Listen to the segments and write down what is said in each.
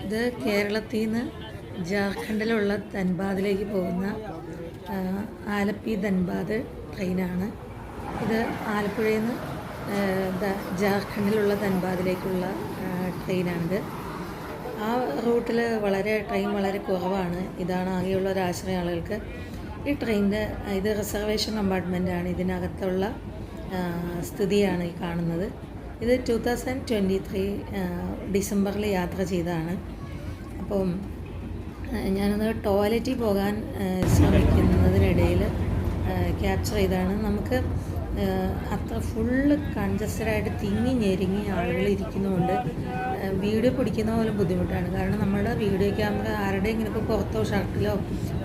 ഇത് കേരളത്തിൽ നിന്ന് ജാർഖണ്ഡിലുള്ള ധൻബാദിലേക്ക് പോകുന്ന ആലപ്പി ധൻബാദ് ട്രെയിനാണ്. ഇത് ആലപ്പുഴയിൽ നിന്ന് ജാർഖണ്ഡിലുള്ള ധൻബാദിലേക്കുള്ള ട്രെയിനാണിത്. ആ റൂട്ടിൽ ട്രെയിൻ വളരെ കുറവാണ്. ഇതാണ് ആകെയുള്ള ഒരാശ്രയ ആളുകൾക്ക്. ഈ ട്രെയിനിൻ്റെ ഇത് റിസർവേഷൻ കമ്പാർട്ട്മെൻറ്റാണ്. ഇതിനകത്തുള്ള സ്ഥിതിയാണ് ഈ കാണുന്നത്. ഇത് 2023 ഡിസംബറിൽ യാത്ര ചെയ്തതാണ്. അപ്പം ഞാനൊന്ന് ടോയ്ലറ്റിൽ പോകാൻ ശ്രമിക്കുന്നതിനിടയിൽ ക്യാപ്ചർ ചെയ്താണ്. നമുക്ക് അത്ര ഫുള്ള് കൺജസ്റ്റഡായിട്ട് തിങ്ങി ഞെരുങ്ങി ആളുകൾ ഇരിക്കുന്നതുകൊണ്ട് വീഡിയോ പിടിക്കുന്ന പോലെ ബുദ്ധിമുട്ടാണ്. കാരണം നമ്മുടെ വീഡിയോ ക്യാമറ ആരുടെ ഇങ്ങനെ ഇപ്പോൾ പുറത്തോ ഷർട്ടിലോ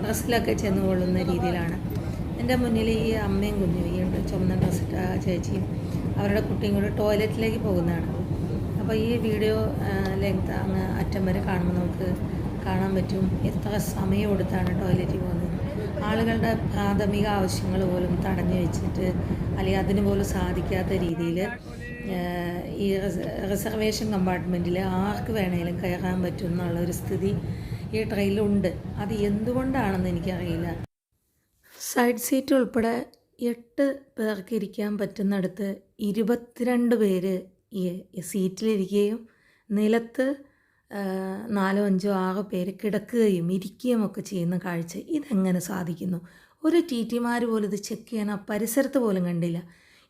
ഡ്രസ്സിലൊക്കെ ചെന്ന് കൊള്ളുന്ന രീതിയിലാണ്. എൻ്റെ മുന്നിൽ ഈ അമ്മയും കുഞ്ഞും ഈ ചുമന്ന ഡ്രസ്സിട്ട ചേച്ചിയും അവരുടെ കുട്ടിയും കൂടെ ടോയ്ലറ്റിലേക്ക് പോകുന്നതാണ്. അപ്പോൾ ഈ വീഡിയോ ലെങ്ത് അങ്ങ് അറ്റം വരെ കാണുമ്പോൾ നമുക്ക് കാണാൻ പറ്റും എത്ര സമയം എടുത്താണ് ടോയ്ലറ്റിൽ പോകുന്നത്. ആളുകളുടെ പ്രാഥമിക ആവശ്യങ്ങൾ പോലും തടഞ്ഞു വെച്ചിട്ട് അല്ലെങ്കിൽ അതിന് പോലും സാധിക്കാത്ത രീതിയിൽ ഈ റിസർവേഷൻ കമ്പാർട്ട്മെൻറ്റിൽ ആർക്ക് വേണമെങ്കിലും കയറാൻ പറ്റും എന്നുള്ളൊരു സ്ഥിതി ഈ ട്രെയിനിലുണ്ട്. അത് എന്തുകൊണ്ടാണെന്ന് എനിക്കറിയില്ല. സൈഡ് സീറ്റ് ഉൾപ്പെടെ 8 പേർക്ക് ഇരിക്കാൻ പറ്റുന്നിടത്ത് 22 പേര് ഈ സീറ്റിലിരിക്കുകയും നിലത്ത് 4, 5, 6 പേര് കിടക്കുകയും ഇരിക്കുകയും ഒക്കെ ചെയ്യുന്ന കാഴ്ച ഇതെങ്ങനെ സാധിക്കുന്നു? ഒരു ടിമാർ പോലും ഇത് ചെക്ക് ചെയ്യാൻ ആ പരിസരത്ത് പോലും കണ്ടില്ല.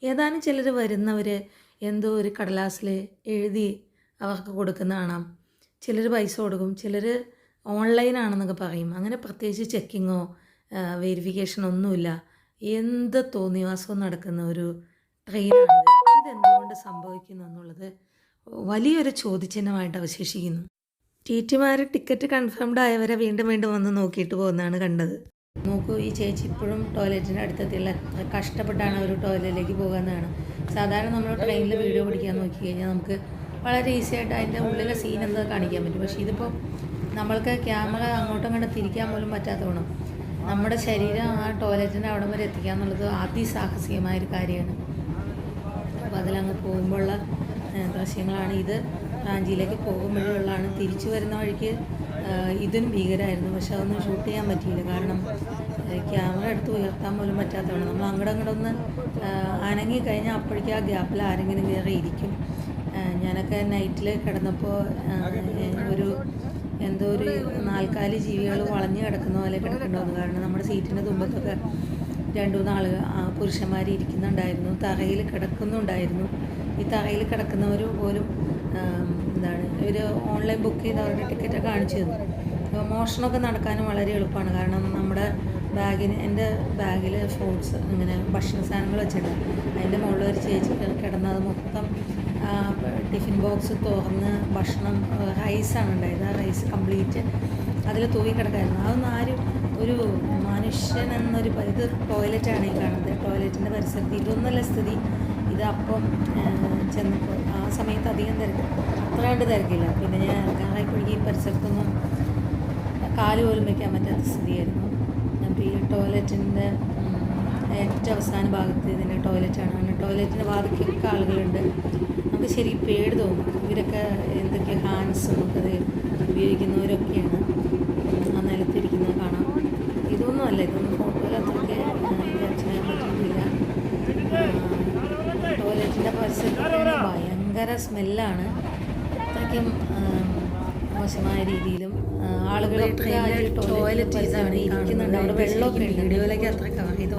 ഏതാനും ചിലർ വരുന്നവർ എന്തോ ഒരു കടലാസിൽ എഴുതി അവർക്ക് കൊടുക്കുന്ന കാണാം. ചിലർ പൈസ കൊടുക്കും, ചിലർ ഓൺലൈനാണെന്നൊക്കെ പറയും. അങ്ങനെ പ്രത്യേകിച്ച് ചെക്കിങ്ങോ വെരിഫിക്കേഷനോ ഒന്നുമില്ല. എന്ത് തോന്നിവാസവും നടക്കുന്ന ഒരു ട്രെയിനാണിത്. ഇതെന്തുകൊണ്ട് സംഭവിക്കുന്നു എന്നുള്ളത് വലിയൊരു ചോദ്യചിഹ്നമായിട്ട് അവശേഷിക്കുന്നു. ടിമാർ ടിക്കറ്റ് കൺഫേംഡ് ആയവരെ വീണ്ടും വീണ്ടും വന്ന് നോക്കിയിട്ട് പോകുന്നതാണ് കണ്ടത്. നോക്കൂ, ഈ ചേച്ചി ഇപ്പോഴും ടോയ്ലറ്റിൻ്റെ അടുത്തെത്തില്ല. കഷ്ടപ്പെട്ടാണ് ഒരു ടോയ്ലറ്റിലേക്ക് പോകുന്നതാണ്. സാധാരണ നമ്മൾ ട്രെയിനിൽ വീഡിയോ പിടിക്കാൻ നോക്കി കഴിഞ്ഞാൽ നമുക്ക് വളരെ ഈസി ആയിട്ട് അതിൻ്റെ ഉള്ളിലെ സീൻ എന്താ കാണിക്കാൻ പറ്റും. പക്ഷേ ഇതിപ്പോൾ നമ്മൾക്ക് ക്യാമറ അങ്ങോട്ടും ഇങ്ങോട്ടും തിരിക്കാൻ പോലും പറ്റാത്തവണ്ണം നമ്മുടെ ശരീരം ആ ടോയ്ലറ്റിൻ്റെ അവിടം വരെ എത്തിക്കുക എന്നുള്ളത് അതിസാഹസികമായൊരു കാര്യമാണ്. അപ്പോൾ അതിലങ്ങ് പോകുമ്പോഴുള്ള ദൃശ്യങ്ങളാണ് ഇത്. റാഞ്ചിയിലേക്ക് പോകുമ്പോഴുള്ളതാണ്. തിരിച്ചു വരുന്ന വഴിക്ക് ഇതിനും ഭീകരമായിരുന്നു. പക്ഷെ അതൊന്നും ഷൂട്ട് ചെയ്യാൻ പറ്റിയില്ല. കാരണം ക്യാമറ എടുത്ത് ഉയർത്താൻ പോലും പറ്റാത്തതാണ്. നമ്മൾ അങ്ങോട്ട് ഒന്ന് അനങ്ങി കഴിഞ്ഞാൽ അപ്പോഴേക്കും ആ ഗ്യാപ്പിൽ ആരെങ്കിലും കയറി ഇരിക്കും. ഞാനൊക്കെ നൈറ്റിൽ കിടന്നപ്പോൾ എന്തോ ഒരു 4 ജീവികൾ വളഞ്ഞു കിടക്കുന്ന പോലെ കിടക്കുന്നുണ്ടായിരുന്നു. കാരണം നമ്മുടെ സീറ്റിൻ്റെ തുമ്പത്തൊക്കെ 2-3 ആളുകൾ പുരുഷന്മാർ ഇരിക്കുന്നുണ്ടായിരുന്നു. തറയിൽ കിടക്കുന്നുണ്ടായിരുന്നു. ഈ തറയിൽ കിടക്കുന്നവർ പോലും ഇവർ ഓൺലൈൻ ബുക്ക് ചെയ്ത് അവരുടെ ടിക്കറ്റ് കാണിച്ചു തന്നു. അപ്പോൾ മോഷണമൊക്കെ നടക്കാനും വളരെ എളുപ്പമാണ്. കാരണം നമ്മുടെ എൻ്റെ ബാഗിൽ ഫ്രൂട്ട്സ് ഇങ്ങനെ ഭക്ഷണ സാധനങ്ങൾ വെച്ചിട്ടുണ്ട്. അതിൻ്റെ മുകളിൽ ഒരു ചേച്ചി കിടന്നത് മൊത്തം ടിഫിൻ ബോക്സ് തുറന്ന് ഭക്ഷണം റൈസാണ് ഉണ്ടായത്. ആ റൈസ് കംപ്ലീറ്റ് അതിൽ തൂങ്ങി കിടക്കായിരുന്നു. അതൊന്നും ആരും ഒരു മനുഷ്യൻ എന്നൊരു ഇത് ടോയ്ലറ്റാണ് ഈ കാണുന്നത്. ടോയ്ലറ്റിൻ്റെ പരിസരത്ത് ഇതൊന്നല്ല സ്ഥിതി. ഇത് അപ്പം ചെന്നപ്പോൾ ആ സമയത്ത് അധികം അത്ര കണ്ട് തിരക്കില്ല. പിന്നെ ഞാൻ ഇറങ്ങാറായപ്പോഴേക്കും ഈ പരിസരത്തൊന്നും കാല് പോലും വയ്ക്കാൻ പറ്റാത്ത സ്ഥിതിയായിരുന്നു. അപ്പോൾ ഈ ടോയ്ലറ്റിൻ്റെ ഏറ്റവും അവസാന ഭാഗത്ത് ഇതിൻ്റെ ടോയ്ലറ്റാണ്. അങ്ങനെ ടോയ്ലറ്റിൻ്റെ വാതിക്കൊക്കെ ആളുകളുണ്ട്. നമുക്ക് ശരിക്കും പേടി തോന്നും. ഇവരൊക്കെ എന്തൊക്കെ ഹാൻഡ്സും ഒക്കെ ഉപയോഗിക്കുന്നവരൊക്കെയാണ്. ആ നിലത്തിരിക്കുന്നത് കാണാം. ഇതൊന്നുമല്ല, ഇതൊന്നും ഫോട്ടോയിൽ അത്രയ്ക്ക് ക്യാപ്ചർ ചെയ്യാൻ പറ്റുന്നില്ല. ടോയ്ലറ്റിൻ്റെ പരിസരത്ത് ഭയങ്കര സ്മെല്ലാണ്. അത്രയ്ക്കും മോശമായ രീതിയിലും ആളുകൾ ടോയ്ലറ്റ് ഇതാണ് ഇരിക്കുന്നുണ്ട്. അവിടെ വെള്ളമൊക്കെ ഉണ്ട്. വീഡിയോയിലേക്ക് അത്ര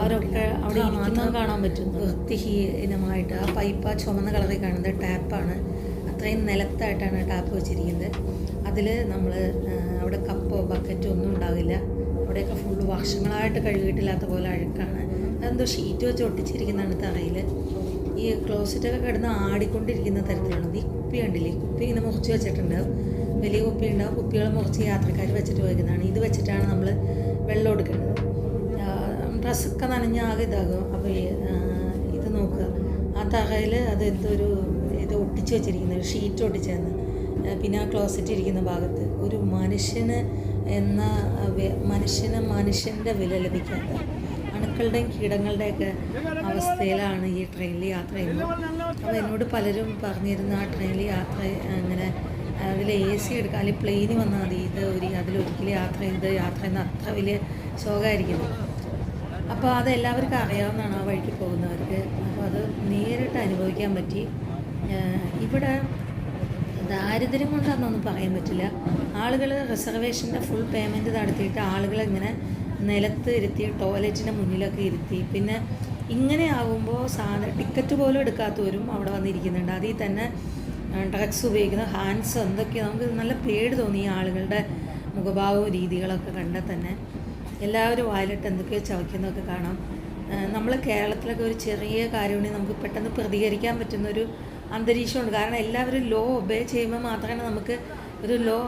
അവരൊക്കെ അവിടെ ഇരിക്കുന്നത് കാണാൻ പറ്റും. വൃത്തിഹീനമായിട്ട് ആ പൈപ്പ് ആ ചുമന്ന കളറിൽ കാണുന്നത് ടാപ്പാണ്. അത്രയും നിലത്തായിട്ടാണ് ടാപ്പ് വെച്ചിരിക്കുന്നത്. അതിൽ നമ്മൾ അവിടെ കപ്പോ ബക്കറ്റോ ഒന്നും ഉണ്ടാവില്ല. അവിടെയൊക്കെ ഫുള്ള് വർഷങ്ങളായിട്ട് കഴുകിയിട്ടില്ലാത്ത പോലെ അഴുക്കാണ്. അതെന്തോ ഷീറ്റ് വെച്ച് ഒട്ടിച്ചിരിക്കുന്നതാണ് തറയിൽ. ഈ ക്ലോസറ്റൊക്കെ കിടന്ന് ആടിക്കൊണ്ടിരിക്കുന്ന തരത്തിലാണ്. ഈ കുപ്പി കണ്ടില്ലേ, കുപ്പി ഇങ്ങനെ മുറിച്ച് വെച്ചിട്ടുണ്ട്. വലിയ കുപ്പി ഉണ്ടാവും. കുപ്പികൾ മുറിച്ച് യാത്രക്കാർ വെച്ചിട്ട് പോയിരിക്കുന്നതാണ്. ഇത് വെച്ചിട്ടാണ് നമ്മൾ വെള്ളം എടുക്കേണ്ടത്. ഡ്രസ്സൊക്കെ നനഞ്ഞ് ആകെ ഇതാകും. അപ്പോൾ ഇത് നോക്കുക, ആ തറയിൽ അത് എന്തൊരു ഇത് ഒട്ടിച്ച് വെച്ചിരിക്കുന്നത്, ഷീറ്റ് ഒട്ടിച്ചതെന്ന്. പിന്നെ ആ ക്ലോസറ്റ് ഇരിക്കുന്ന ഭാഗത്ത് ഒരു മനുഷ്യൻ്റെ വില ലഭിക്കാത്ത അണുക്കളുടെയും കീടങ്ങളുടെയൊക്കെ അവസ്ഥയിലാണ് ഈ ട്രെയിനിൽ യാത്ര ചെയ്യുന്നത്. അപ്പോൾ എന്നോട് പലരും പറഞ്ഞിരുന്നു ആ ട്രെയിനിൽ യാത്ര അങ്ങനെ അതിൽ AC എടുക്കുക, അല്ലെങ്കിൽ പ്ലെയിന് വന്നാൽ മതി. അതിലൊരിക്കലും യാത്ര ചെയ്യുന്ന അത്ര വലിയ ശോകമായിരിക്കില്ല. അപ്പോൾ അതെല്ലാവർക്കും അറിയാവുന്നതാണ് ആ വഴിക്ക് പോകുന്നവർക്ക്. അപ്പോൾ അത് നേരിട്ട് അനുഭവിക്കാൻ പറ്റി. ഇവിടെ ദാരിദ്ര്യം കൊണ്ടാണെന്നൊന്നും പറയാൻ പറ്റില്ല. ആളുകൾ റിസർവേഷൻ്റെ ഫുൾ പേയ്മെൻറ്റ് നടത്തിയിട്ട് ആളുകളിങ്ങനെ നിലത്ത് ഇരുത്തി ടോയ്ലറ്റിൻ്റെ മുന്നിലൊക്കെ ഇരുത്തി. പിന്നെ ഇങ്ങനെ ആകുമ്പോൾ ടിക്കറ്റ് പോലും എടുക്കാത്തവരും അവിടെ വന്നിരിക്കുന്നുണ്ട്. അതിൽ തന്നെ ഡ്രഗ്സ് ഉപയോഗിക്കുന്ന ഹാൻഡ്സ് എന്തൊക്കെയാണ്, നമുക്ക് നല്ല പേടി തോന്നി. ഈ ആളുകളുടെ മുഖഭാവവും രീതികളൊക്കെ കണ്ടാൽ തന്നെ എല്ലാവരും വായിലിട്ട് എന്തൊക്കെയോ ചവയ്ക്കുന്നതൊക്കെ കാണാം. നമ്മൾ കേരളത്തിലൊക്കെ ഒരു ചെറിയ കാര്യമുണ്ടെങ്കിൽ നമുക്ക് പെട്ടെന്ന് പ്രതികരിക്കാൻ പറ്റുന്നൊരു അന്തരീക്ഷമുണ്ട്. കാരണം എല്ലാവരും ലോ ഒബേ ചെയ്യുമ്പോൾ മാത്രമേ നമുക്ക് ഒരു ലോ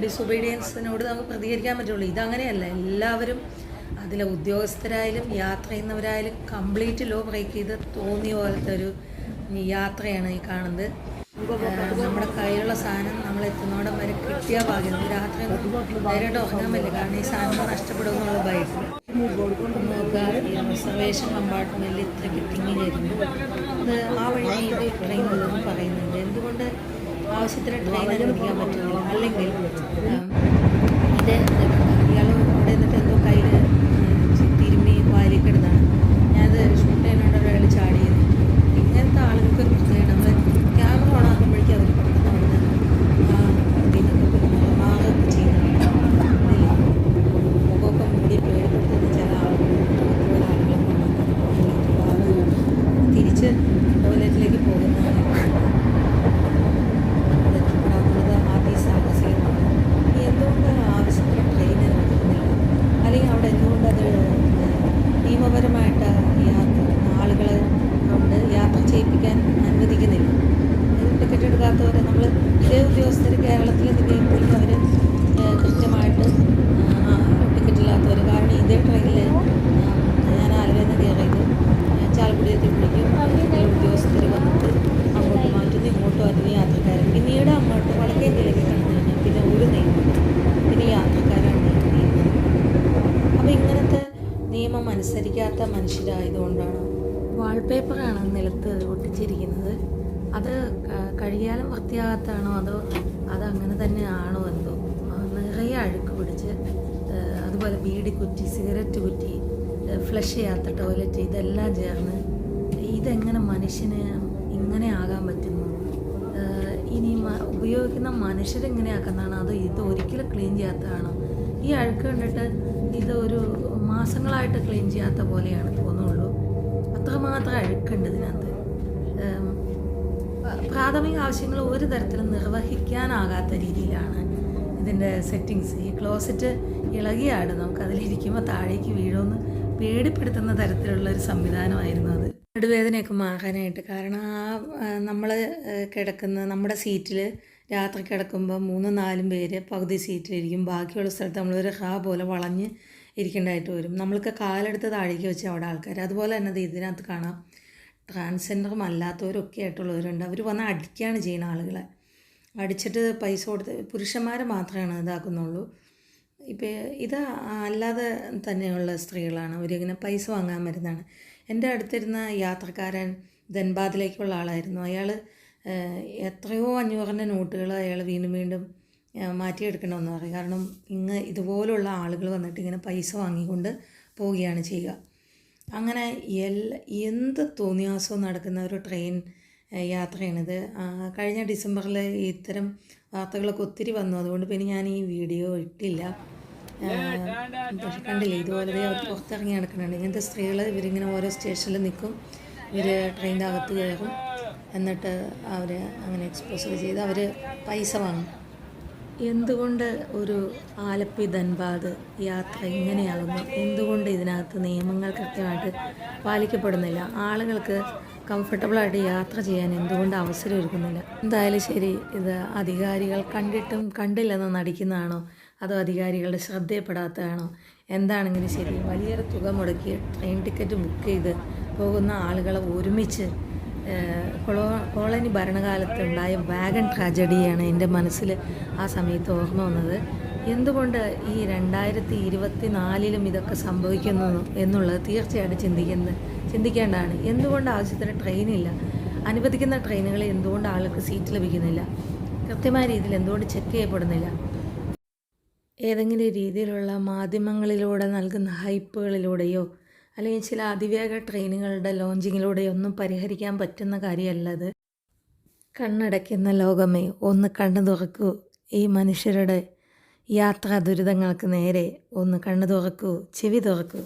ഡിസൊബീഡിയൻസിനോട് നമുക്ക് പ്രതികരിക്കാൻ പറ്റുള്ളൂ. ഇതങ്ങനെയല്ല. എല്ലാവരും അതിലെ ഉദ്യോഗസ്ഥരായാലും യാത്ര ചെയ്യുന്നവരായാലും കംപ്ലീറ്റ് ലോ ബ്രേക്ക് ചെയ്ത് തോന്നിയ പോലത്തെ ഒരു യാത്രയാണ് ഈ കാണുന്നത്. നമ്മുടെ കയ്യിലുള്ള സാധനം നമ്മൾ എത്തുന്നോടം വരെ കിട്ടിയ ഭാഗ്യം. രാത്രി നേരിട്ട് ഉറങ്ങാൻ പറ്റില്ല, കാരണം ഈ സാധനം നഷ്ടപ്പെടുമെന്നുള്ള ഭയത്തിൽ. നോക്കുക, ഈ റിസർവേഷൻ കമ്പാർട്ട്മെൻറ്റിൽ ഇത്രയ്ക്ക് തിങ്ങിയിരുന്നു. അത് ആ വഴി ഇത് ട്രെയിൻ ഉള്ളതെന്ന് പറയുന്നുണ്ട്. എന്തുകൊണ്ട് ആവശ്യത്തിന് ട്രെയിൻ അനുവദിക്കാൻ പറ്റുന്നില്ല? അല്ലെങ്കിൽ ഇയാൾ അവിടെ നിന്നിട്ട് എന്തോ കയ്യിൽ തിരുമ്മി വായിലേക്ക് ഇടുന്നതാണ്. ഞാനത് ഷൂട്ട് ചെയ്യുന്നതുകൊണ്ട് ഒരാൾ ചാടി ചെയ്ത്. ഇങ്ങനത്തെ ആളുകൾക്ക് ഒരു പ്രത്യേകത, നമ്മൾ ക്യാമറ ഓൺ ആക്കുമ്പോഴേക്കും അവർ പെട്ടെന്ന് അവിടുന്ന് ഇതിനൊക്കെ മാറുകയൊക്കെ ചെയ്യുന്നുണ്ട്. മുഖമൊക്കെ മൂടി പേടിപ്പെടുത്തുന്ന ചില ആളുകളെ തിരിച്ച് ടോയ്ലറ്റിലേക്ക് പോകുന്നതാണ്. അതിസാഹസികമാണ്. എന്തുകൊണ്ട് ആവശ്യത്തിന് ട്രെയിൻ അനുവദിക്കുന്നില്ല? അല്ലെങ്കിൽ അവിടെ എന്തുകൊണ്ട് അത് നിയമപരമായിട്ട് ആളുകളെ കൊണ്ട് യാത്ര ചെയ്യിപ്പിക്കാൻ അനുവദിക്കുന്നില്ല? ടിക്കറ്റ് എടുക്കാത്തവരെ നമ്മൾ ഇതേ ഉദ്യോഗസ്ഥർ കേരളത്തിൽ നിൽക്കുമ്പോഴേക്കും അവർ കൃത്യമായിട്ട് ടിക്കറ്റ് ഇല്ലാത്തവർ. കാരണം ഇതേ ട്രെയിനിൽ ഞാൻ ആലുവയിൽ നിന്ന് കയറിയത് ചാലക്കുടി എത്തിയപ്പോഴേക്കും ഉദ്യോഗസ്ഥർ വന്നിട്ട് അങ്ങോട്ട് മാറ്റുന്നു, ഇങ്ങോട്ടും അതിന് യാത്രക്കാരൻ. പിന്നീട് അങ്ങോട്ട് വടക്കേന്ത്യയിലേക്ക് കണ്ടു കഴിഞ്ഞാൽ പിന്നെ ഒരു നിയമം, പിന്നെ യാത്രക്കാരാണ് നിയമം. അപ്പോൾ ഇങ്ങനത്തെ നിയമം അനുസരിക്കാത്ത മനുഷ്യരായതുകൊണ്ടാണ് വാൾപേപ്പറാണ് നിലത്ത് ഒട്ടിച്ചിരിക്കുന്നത്. അത് കഴുകിയാലും വൃത്തിയാകാത്തതാണോ അതോ അതങ്ങനെ തന്നെ ആണോ എന്തോ. നിറയെ അഴുക്ക് പിടിച്ച്, അതുപോലെ ബീഡി കുറ്റി, സിഗരറ്റ് കുറ്റി, ഫ്ലഷ് ചെയ്യാത്ത ടോയ്ലറ്റ്, ഇതെല്ലാം ചേർന്ന് ഇതെങ്ങനെ മനുഷ്യന് ഇങ്ങനെ ആകാൻ പറ്റുന്നു? ഇനി ഉപയോഗിക്കുന്ന മനുഷ്യരെങ്ങനെ ആക്കുന്നതാണോ അതോ ഇത് ഒരിക്കലും ക്ലീൻ ചെയ്യാത്തതാണോ? ഈ അഴുക്ക് കണ്ടിട്ട് ഇത് ഒരു മാസങ്ങളായിട്ട് ക്ലീൻ ചെയ്യാത്ത പോലെയാണ് തോന്നുള്ളൂ. അത്രമാത്രം അഴുക്കുണ്ട് ഇതിനകത്ത്. പ്രാഥമിക ആവശ്യങ്ങൾ ഒരു തരത്തിലും നിർവഹിക്കാനാകാത്ത രീതിയിലാണ് ഇതിൻ്റെ സെറ്റിങ്സ്. ഈ ക്ലോസറ്റ് ഇളകിയാണ് നമുക്കതിലിരിക്കുമ്പോൾ താഴേക്ക് വീഴുമെന്ന് പേടിപ്പെടുത്തുന്ന തരത്തിലുള്ള ഒരു സംവിധാനമായിരുന്നു അത്. നടുവേദനയൊക്കെ മാറാനായിട്ട്. കാരണം നമ്മൾ കിടക്കുന്ന നമ്മുടെ സീറ്റിൽ രാത്രി കിടക്കുമ്പോൾ 3-4 പേര് പകുതി സീറ്റിലിരിക്കും. ബാക്കിയുള്ള സ്ഥലത്ത് നമ്മളൊരു പോലെ വളഞ്ഞ് ഇരിക്കേണ്ടതായിട്ട് വരും. നമ്മൾക്ക് കാലെടുത്ത് താഴേക്ക് വെച്ച് അവിടെ ആൾക്കാർ. അതുപോലെ തന്നെ ഇതിനകത്ത് കാണാം ട്രാൻസ്ജെൻഡറും അല്ലാത്തവരൊക്കെ ആയിട്ടുള്ളവരുണ്ട്. അവർ വന്ന് അടിക്കുകയാണ് ചെയ്യുന്ന ആളുകളെ. അടിച്ചിട്ട് പൈസ കൊടുത്ത് പുരുഷന്മാരെ മാത്രമാണ് ഇതാക്കുന്നുള്ളൂ. ഇപ്പോൾ ഇത് അല്ലാതെ തന്നെയുള്ള സ്ത്രീകളാണ്. അവരിങ്ങനെ പൈസ വാങ്ങാൻ വരുന്നതാണ്. എൻ്റെ അടുത്തിരുന്ന യാത്രക്കാരൻ ധൻബാദിലേക്കുള്ള ആളായിരുന്നു. അയാൾ എത്രയോ 500-ൻ്റെ നോട്ടുകൾ അയാൾ വീണ്ടും മാറ്റിയെടുക്കണമെന്ന് പറയും. കാരണം ഇതുപോലുള്ള ആളുകൾ വന്നിട്ട് ഇങ്ങനെ പൈസ വാങ്ങിക്കൊണ്ട് പോവുകയാണ് ചെയ്യുക. അങ്ങനെ എന്ത് തോന്നിയാസവും നടക്കുന്ന ഒരു ട്രെയിൻ യാത്രയാണിത്. കഴിഞ്ഞ ഡിസംബറിൽ ഇത്തരം വാർത്തകളൊക്കെ ഒത്തിരി വന്നു. അതുകൊണ്ട് പിന്നെ ഞാൻ ഈ വീഡിയോ ഇട്ടില്ല. കണ്ടില്ലേ, ഇതുപോലെ അവർ പുറത്തിറങ്ങി നടക്കുന്നുണ്ട്. ഇങ്ങനത്തെ സ്ത്രീകൾ ഇവരിങ്ങനെ ഓരോ സ്റ്റേഷനിൽ നിൽക്കും. ഇവർ ട്രെയിനിൻ്റെ അകത്ത് കയറും. എന്നിട്ട് അവർ അങ്ങനെ എക്സ്പോസ് ചെയ്ത് അവർ പൈസ വാങ്ങും. എന്തുകൊണ്ട് ഒരു ആലപ്പി ധൻബാദ് യാത്ര ഇങ്ങനെയാകുന്നു? എന്തുകൊണ്ട് ഇതിനകത്ത് നിയമങ്ങൾ കൃത്യമായിട്ട് പാലിക്കപ്പെടുന്നില്ല? ആളുകൾക്ക് കംഫർട്ടബിളായിട്ട് യാത്ര ചെയ്യാൻ എന്തുകൊണ്ട് അവസരം ഒരുക്കുന്നില്ല? എന്തായാലും ശരി, ഇത് അധികാരികൾ കണ്ടിട്ടും കണ്ടില്ലെന്ന് നടിക്കുന്നതാണോ അതോ അധികാരികളുടെ ശ്രദ്ധയപ്പെടാത്തതാണോ? എന്താണെങ്കിലും ശരി, വലിയൊരു തുക മുടക്കി ട്രെയിൻ ടിക്കറ്റ് ബുക്ക് ചെയ്ത് പോകുന്ന ആളുകളെ ഒരുമിച്ച് കോളനി ഭരണകാലത്തുണ്ടായ വാഗൺ ട്രാജഡിയാണ് എൻ്റെ മനസ്സിൽ ആ സമയത്ത് ഓർമ്മ വന്നത്. എന്തുകൊണ്ട് ഈ 2024 ഇതൊക്കെ സംഭവിക്കുന്നു എന്നുള്ളത് തീർച്ചയായിട്ടും ചിന്തിക്കേണ്ടതാണ്. എന്തുകൊണ്ട് ആവശ്യത്തിന് ട്രെയിനില്ല? അനുവദിക്കുന്ന ട്രെയിനുകളിൽ എന്തുകൊണ്ട് ആൾക്ക് സീറ്റ് ലഭിക്കുന്നില്ല? കൃത്യമായ രീതിയിൽ എന്തുകൊണ്ട് ചെക്ക് ചെയ്യപ്പെടുന്നില്ല? ഏതെങ്കിലും രീതിയിലുള്ള മാധ്യമങ്ങളിലൂടെ നൽകുന്ന ഹൈപ്പുകളിലൂടെയോ അല്ലെങ്കിൽ ചില അതിവേഗ ട്രെയിനുകളുടെ ലോഞ്ചിങ്ങിലൂടെയോ ഒന്നും പരിഹരിക്കാൻ പറ്റുന്ന കാര്യമല്ലത്. കണ്ണടയ്ക്കുന്ന ലോകമേ ഒന്ന് കണ്ണു തുറക്കൂ. ഈ മനുഷ്യരുടെ യാത്രാ ദുരിതങ്ങൾക്ക് നേരെ ഒന്ന് കണ്ണു തുറക്കൂ, ചെവി തുറക്കൂ.